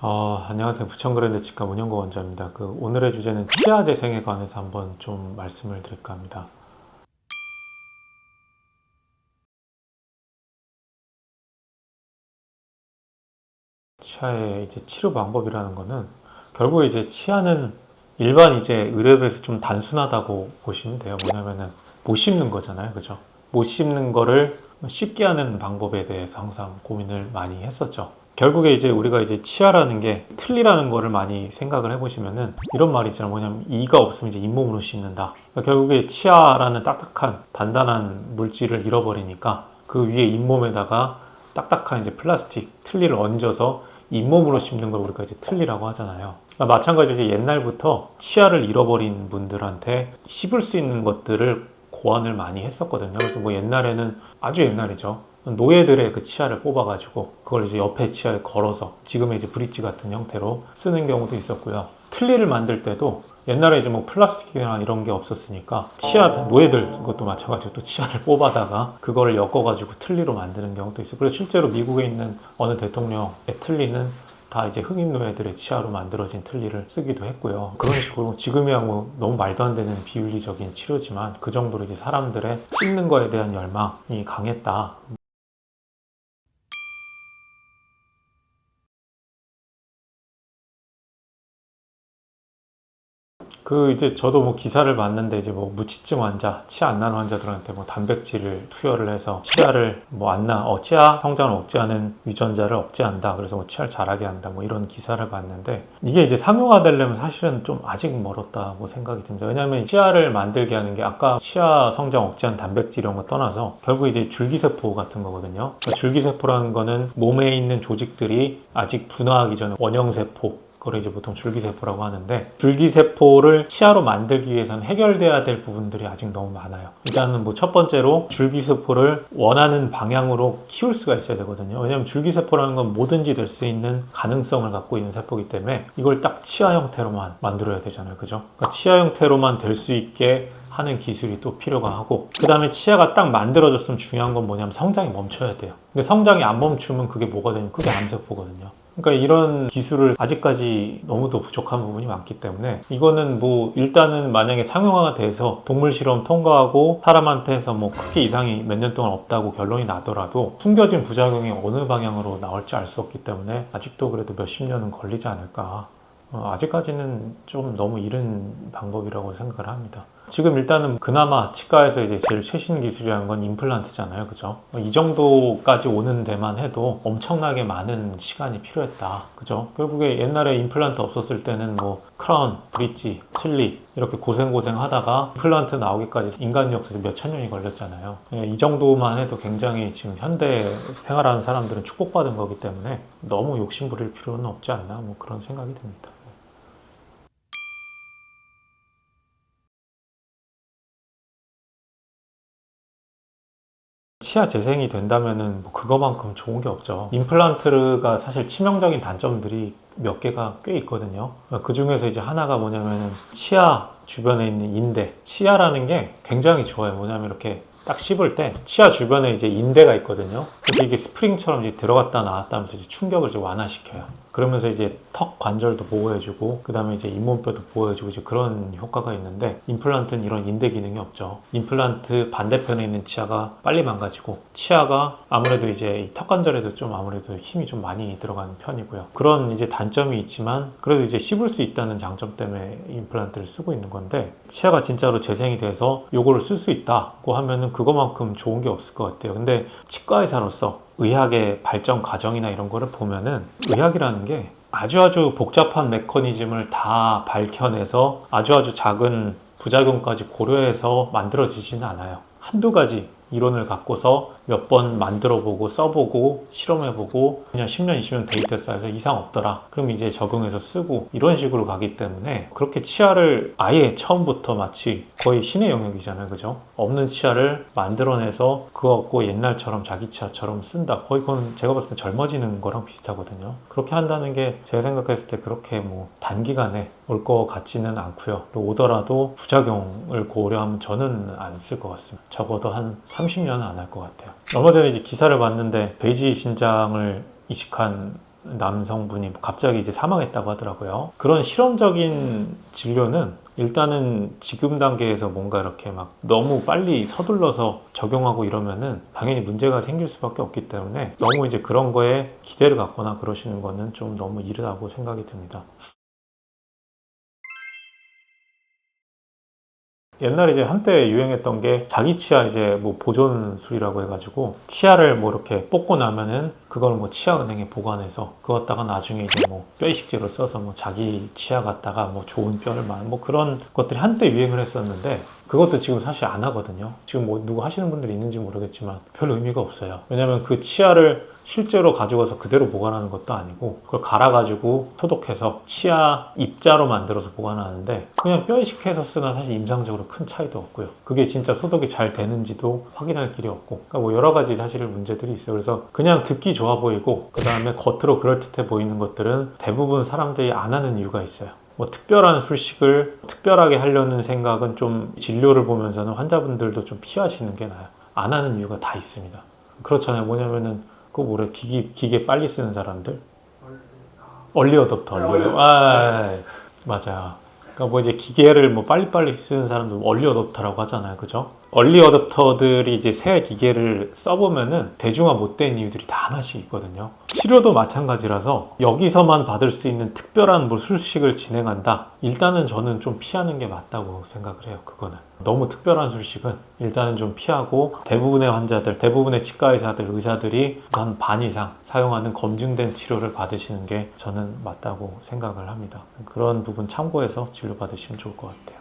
안녕하세요. 부천그랜드 치과 문영거 원장입니다. 오늘의 주제는 치아 재생에 관해서 한번 좀 말씀을 드릴까 합니다. 치아의 이제 치료 방법이라는 거는 결국에 이제 치아는 일반 이제 의료에 비해서 좀 단순하다고 보시면 돼요. 뭐냐면은 못 씹는 거잖아요. 그죠? 못 씹는 거를 쉽게 하는 방법에 대해서 항상 고민을 많이 했었죠. 결국에 이제 우리가 이제 치아라는 게 틀니라는 거를 많이 생각을 해보시면은 이런 말이 있잖아요. 뭐냐면 이가 없으면 이제 잇몸으로 씹는다. 그러니까 결국에 치아라는 딱딱한 단단한 물질을 잃어버리니까 그 위에 잇몸에다가 딱딱한 이제 플라스틱 틀니를 얹어서 잇몸으로 씹는 걸 우리가 이제 틀니라고 하잖아요. 그러니까 마찬가지로 이제 옛날부터 치아를 잃어버린 분들한테 씹을 수 있는 것들을 고안을 많이 했었거든요. 그래서 뭐 옛날에는 아주 옛날이죠. 노예들의 그 치아를 뽑아가지고 그걸 이제 옆에 치아에 걸어서 지금의 이제 브릿지 같은 형태로 쓰는 경우도 있었고요. 틀니를 만들 때도 옛날에 이제 뭐 플라스틱이나 이런 게 없었으니까 치아 노예들 그것도 마찬가지로 또 치아를 뽑아다가 그거를 엮어가지고 틀니로 만드는 경우도 있어요. 그래서 실제로 미국에 있는 어느 대통령의 틀니는 다 이제 흑인 노예들의 치아로 만들어진 틀니를 쓰기도 했고요. 그런 식으로 지금이야 뭐 너무 말도 안 되는 비윤리적인 치료지만 그 정도로 이제 사람들의 씹는 거에 대한 열망이 강했다. 이제 저도 뭐 기사를 봤는데 이제 뭐 무치증 환자, 치아 안 나는 환자들한테 뭐 단백질을 투여를 해서 치아를 뭐 치아 성장을 억제하는 유전자를 억제한다. 그래서 뭐 치아를 자라게 한다. 뭐 이런 기사를 봤는데 이게 이제 상용화되려면 사실은 좀 아직 멀었다고 생각이 듭니다. 왜냐하면 치아를 만들게 하는 게 아까 치아 성장 억제한 단백질 이런 거 떠나서 결국 이제 줄기세포 같은 거거든요. 그러니까 줄기세포라는 거는 몸에 있는 조직들이 아직 분화하기 전에 원형세포 그걸 이제 보통 줄기세포라고 하는데 줄기세포를 치아로 만들기 위해서는 해결돼야 될 부분들이 아직 너무 많아요. 일단은 뭐 첫 번째로 줄기세포를 원하는 방향으로 키울 수가 있어야 되거든요. 왜냐하면 줄기세포라는 건 뭐든지 될 수 있는 가능성을 갖고 있는 세포이기 때문에 이걸 딱 치아 형태로만 만들어야 되잖아요. 그죠? 그러니까 치아 형태로만 될 수 있게 하는 기술이 또 필요가 하고 그 다음에 치아가 딱 만들어졌으면 중요한 건 뭐냐면 성장이 멈춰야 돼요. 근데 성장이 안 멈추면 그게 뭐가 되냐면 그게 암세포거든요. 그러니까 이런 기술을 아직까지 너무도 부족한 부분이 많기 때문에 이거는 뭐 일단은 만약에 상용화가 돼서 동물 실험 통과하고 사람한테 해서 뭐 크게 이상이 몇 년 동안 없다고 결론이 나더라도 숨겨진 부작용이 어느 방향으로 나올지 알 수 없기 때문에 아직도 그래도 몇십 년은 걸리지 않을까. 아직까지는 좀 너무 이른 방법이라고 생각을 합니다. 지금 일단은 그나마 치과에서 이제 제일 최신 기술이라는 건 임플란트잖아요. 그죠? 이 정도까지 오는 데만 해도 엄청나게 많은 시간이 필요했다. 그죠? 결국에 옛날에 임플란트 없었을 때는 뭐 크라운, 브릿지, 슬립 이렇게 고생고생 하다가 임플란트 나오기까지 인간 역사에서 몇천 년이 걸렸잖아요. 이 정도만 해도 굉장히 지금 현대 생활하는 사람들은 축복받은 거기 때문에 너무 욕심 부릴 필요는 없지 않나 뭐 그런 생각이 듭니다. 치아 재생이 된다면은 뭐 그거만큼 좋은 게 없죠. 임플란트가 사실 치명적인 단점들이 몇 개가 꽤 있거든요. 그 중에서 이제 하나가 뭐냐면은 치아 주변에 있는 인대. 치아라는 게 굉장히 좋아요. 뭐냐면 이렇게 딱 씹을 때 치아 주변에 이제 인대가 있거든요. 그래서 이게 스프링처럼 이제 들어갔다 나왔다 하면서 이제 충격을 이제 완화시켜요. 그러면서 이제 턱 관절도 보호해주고 그 다음에 이제 잇몸뼈도 보호해주고 이제 그런 효과가 있는데 임플란트는 이런 인대 기능이 없죠. 임플란트 반대편에 있는 치아가 빨리 망가지고 치아가 아무래도 이제 이 턱 관절에도 좀 아무래도 힘이 좀 많이 들어가는 편이고요. 그런 이제 단점이 있지만 그래도 이제 씹을 수 있다는 장점 때문에 임플란트를 쓰고 있는 건데 치아가 진짜로 재생이 돼서 요거를 쓸 수 있다고 하면은 그거만큼 좋은 게 없을 것 같아요. 근데 치과 의사로서 의학의 발전 과정이나 이런 거를 보면은 의학이라는 게 아주 복잡한 메커니즘을 다 밝혀내서 아주 작은 부작용까지 고려해서 만들어지지는 않아요. 한두 가지 이론을 갖고서 몇 번 만들어보고 써보고 실험해보고 그냥 10년, 20년 데이터 쌓여서 이상 없더라. 그럼 이제 적용해서 쓰고 이런 식으로 가기 때문에 그렇게 치아를 아예 처음부터 마치 거의 신의 영역이잖아요. 그죠? 없는 치아를 만들어내서 그거 갖고 옛날처럼 자기 치아처럼 쓴다. 거의 그건 제가 봤을 때 젊어지는 거랑 비슷하거든요. 그렇게 한다는 게 제가 생각했을 때 그렇게 뭐 단기간에 올 것 같지는 않고요. 오더라도 부작용을 고려하면 저는 안 쓸 것 같습니다. 적어도 한 30년은 안 할 것 같아요. 얼마 전에 이제 기사를 봤는데 돼지 신장을 이식한 남성분이 갑자기 이제 사망했다고 하더라고요. 그런 실험적인 진료는 일단은 지금 단계에서 뭔가 이렇게 막 너무 빨리 서둘러서 적용하고 이러면은 당연히 문제가 생길 수밖에 없기 때문에 너무 이제 그런 거에 기대를 갖거나 그러시는 거는 좀 너무 이르다고 생각이 듭니다. 옛날에 이제 한때 유행했던 게 자기 치아 이제 뭐 보존술이라고 해가지고 치아를 뭐 이렇게 뽑고 나면은 그걸 뭐 치아은행에 보관해서 그거 갖다가 나중에 이제 뭐 뼈이식제로 써서 뭐 자기 치아 갖다가 뭐 좋은 뼈를 뭐 그런 것들이 한때 유행을 했었는데 그것도 지금 사실 안 하거든요. 지금 뭐 누구 하시는 분들이 있는지 모르겠지만 별 의미가 없어요. 왜냐면 그 치아를 실제로 가져가서 그대로 보관하는 것도 아니고 그걸 갈아가지고 소독해서 치아 입자로 만들어서 보관하는데 그냥 뼈이식해서 쓰나 사실 임상적으로 큰 차이도 없고요. 그게 진짜 소독이 잘 되는지도 확인할 길이 없고 그러니까 뭐 여러 가지 사실 문제들이 있어요. 그래서 그냥 듣기 좋아 보이고 그 다음에 겉으로 그럴듯해 보이는 것들은 대부분 사람들이 안 하는 이유가 있어요. 뭐 특별한 술식을 특별하게 하려는 생각은 좀 진료를 보면서는 환자분들도 좀 피하시는 게 나아요. 안 하는 이유가 다 있습니다. 그렇잖아요. 뭐냐면은 그 뭐래 기계 빨리 쓰는 사람들 얼리 어댑터 맞아. 그러니까 뭐 이제 기계를 뭐 빨리빨리 쓰는 사람들 얼리 어댑터라고 하잖아요. 그죠? 얼리 어댑터들이 이제 새 기계를 써보면은 대중화 못 된 이유들이 다 하나씩 있거든요. 치료도 마찬가지라서 여기서만 받을 수 있는 특별한 뭐 술식을 진행한다. 일단은 저는 좀 피하는 게 맞다고 생각을 해요. 그거는. 너무 특별한 술식은 일단은 좀 피하고 대부분의 환자들, 대부분의 치과의사들, 의사들이 한 반 이상 사용하는 검증된 치료를 받으시는 게 저는 맞다고 생각을 합니다. 그런 부분 참고해서 진료 받으시면 좋을 것 같아요.